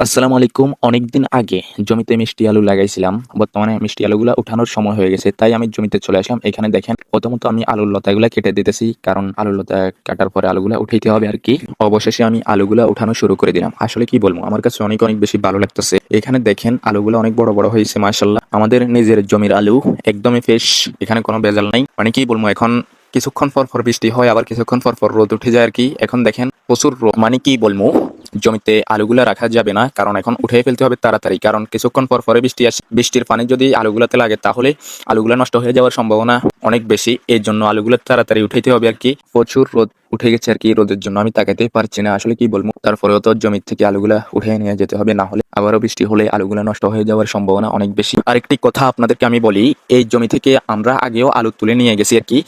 আসসালামু আলাইকুম। অনেকদিন আগে জমিতে মিষ্টি আলু লাগাইছিলাম। বর্তমানে মিষ্টি আলুগুলা উঠানোর সময় হয়ে গেছে। তাই আমি জমিতে চলে আসলাম। এখানে দেখেন প্রথমত আমি আলুর লতাগুলা কেটে দিতেছি। কারণ আলুর লতা কাটার পরে আলুগুলা উঠাইতে হবে আরকি। অবশেষে আমি আলুগুলা উঠানো শুরু করে দিলাম। আসলে কি বলবো? আমার কাছে অনেক বেশি ভালো লাগতেছে। এখানে দেখেন আলুগুলা অনেক বড় হয়েছে মাশাআল্লাহ। আমাদের নিজের জমির আলু একদমই ফ্রেশ। এখানে কোনো ভেজাল নাই। মানে কি বলবো এখন কিছুক্ষণ পর বৃষ্টি হয় আবার কিছুক্ষণ পর রোদ উঠে যায় আরকি। এখন দেখেন প্রচুর রোদ। মানে কি বলবো? জমিতে আলুগুলা রাখা যাবে না, কারণ এখন উঠিয়ে ফেলতে হবে তাড়াতাড়ি, কারণ কিছুক্ষণ পরে বৃষ্টি আসে। বৃষ্টির পানি যদি আলুগুলাতে লাগে তাহলে আলুগুলা নষ্ট হয়ে যাওয়ার সম্ভাবনা অনেক বেশি। এই জন্য আলুগুলো তাড়াতাড়ি উঠাইতে হবে আর কি। প্রচুর রোদ উঠে গেছে আর কি, রোদের জন্য আমি তাকাতেই পারছি না। আসলে কি বলবো, তারপরেও তো জমি থেকে আলুগুলা উঠে নিয়ে যেতে হবে, না হলে আবারও বৃষ্টি হলে আলুগুলা নষ্ট হয়ে যাওয়ার সম্ভাবনা অনেক বেশি। আরেকটি কথা আপনাদেরকে আমি বলি, এই জমি থেকে আমরা আগেও আলু তুলে নিয়ে গেছি আর কি।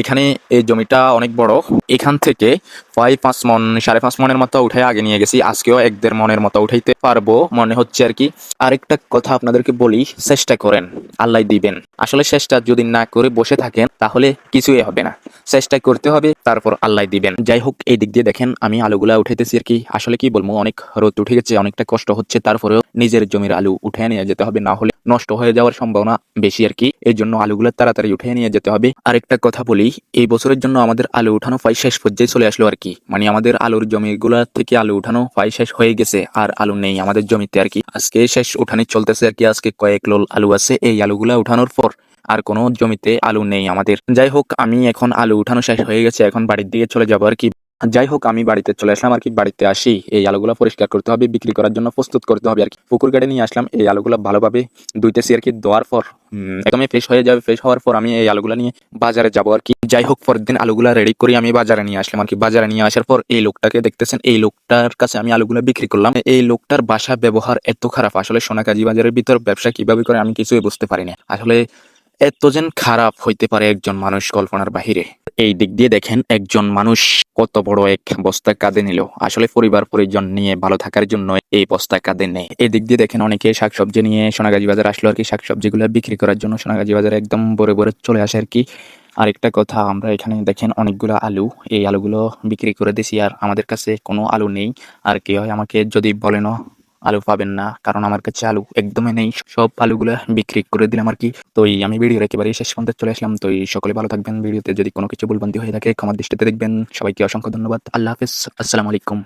এখানে এই জমিটা অনেক বড়। এখান থেকে প্রায় 5 মণ 5.5 মণের মতো উঠে আগে নিয়ে গেছি। আজকেও 1-1.5 মণের মতো উঠাইতে পারবো মনে হচ্ছে আর কি। আরেকটা কথা আপনাদেরকে বলি, চেষ্টা করেন, আল্লাহ দিবেন। আসলে চেষ্টা যদি না করে বসে থাকেন তাহলে কিছুই হবে না। চেষ্টা করতে হবে, তারপর আল্লাহ দিবেন। যাই হোক, এই দিক দিয়ে দেখেন আমি আলুগুলা উঠাইতেছি আর কি। আসলে কি বলবো, অনেক রোদ উঠে গেছে, অনেকটা কষ্ট হচ্ছে। তারপরেও নিজের জমির আলু উঠে নিয়ে যেতে হবে, না হলে নষ্ট হয়ে যাওয়ার সম্ভাবনা বেশি আর কি। এই জন্য আলুগুলো তাড়াতাড়ি উঠে নিয়ে যেতে হবে। আরেকটা কথা বলি, এই বছরের জন্য আমাদের আলু উঠানো প্রায় শেষ পর্যায়ে চলে আসলো আর কি। মানে আমাদের আলুর জমিগুলা থেকে আলু উঠানো প্রায় শেষ হয়ে গেছে, আর আলু নেই আমাদের জমিতে আর কি। আজকে শেষ উঠানি চলতেছে আর কি। আজকে কয়েক লোল আলু আছে। এই আলুগুলা উঠানোর পর আর কোনো জমিতে আলু নেই আমাদের। যাই হোক, আমি এখন আলু উঠানো শেষ হয়ে গেছে, এখন বাড়ির দিকে চলে যাবো আর কি। যাই হোক, আমি বাড়িতে চলে আসলাম আর কি। বাড়িতে আসি এই আলুগুলো পরিষ্কার করতে হবে, বিক্রি করার জন্য প্রস্তুত করতে হবে আর কি। পুকুর গাড়ি নিয়ে আসলাম, এই আলুগুলো ভালোভাবে ধুইতেছি আর কি। ধোয়ার পর একদমই ফ্রেশ হয়ে যাবে। ফ্রেশ হওয়ার পর আমি এই আলুগুলো নিয়ে বাজারে যাবো আর কি। যাই হোক, পরের দিন আলুগুলা রেডি করে আমি বাজারে নিয়ে আসলাম আর কি। বাজারে নিয়ে আসার পর এই লোকটাকে দেখতেছেন, এই লোকটার কাছে আমি আলুগুলা বিক্রি করলাম। এই লোকটার বাসা ব্যবহার এত খারাপ, আসলে সোনাকাজি বাজারের ভিতর ব্যবসা কিভাবে করে আমি কিছুই বুঝতে পারি না। আসলে এত যেন খারাপ হইতে পারে একজন মানুষ কল্পনার বাহিরে। এই দিক দিয়ে দেখেন একজন মানুষ কত বড় এক বস্তা কাঁধে নিল। আসলে পরিবার পরিজন নিয়ে ভালো থাকার জন্য এই বস্তা কাঁধে নেয়। এই দিক দিয়ে দেখেন অনেকে শাকসবজি নিয়ে সোনাগাজী বাজার আসলো আর কি। শাকসবজিগুলো বিক্রি করার জন্য সোনাগাজী বাজারে একদম ভরে চলে আসে আর কি। আরেকটা কথা, আমরা এখানে দেখেন অনেকগুলো আলু, এই আলুগুলো বিক্রি করে দিছি, আর আমাদের কাছে কোনো আলু নেই। আর কি হয় আমাকে যদি বলেন আলু পাবেন না, কারণ আমার কাছে আলু একদমই নেই। সব আলুগুলা বিক্রি করে দিলাম আর কি। তো আমি ভিডিওর একেবারে শেষ পর্যন্ত চলে আসলাম। তো সকলে ভালো থাকবেন। ভিডিওতে যদি কোনো কিছু ভুলভ্রান্তি হয়ে থাকে ক্ষমার দৃষ্টিতে দেখবেন। সবাইকে অসংখ্য ধন্যবাদ। আল্লাহ হাফেজ। আসসালামু আলাইকুম।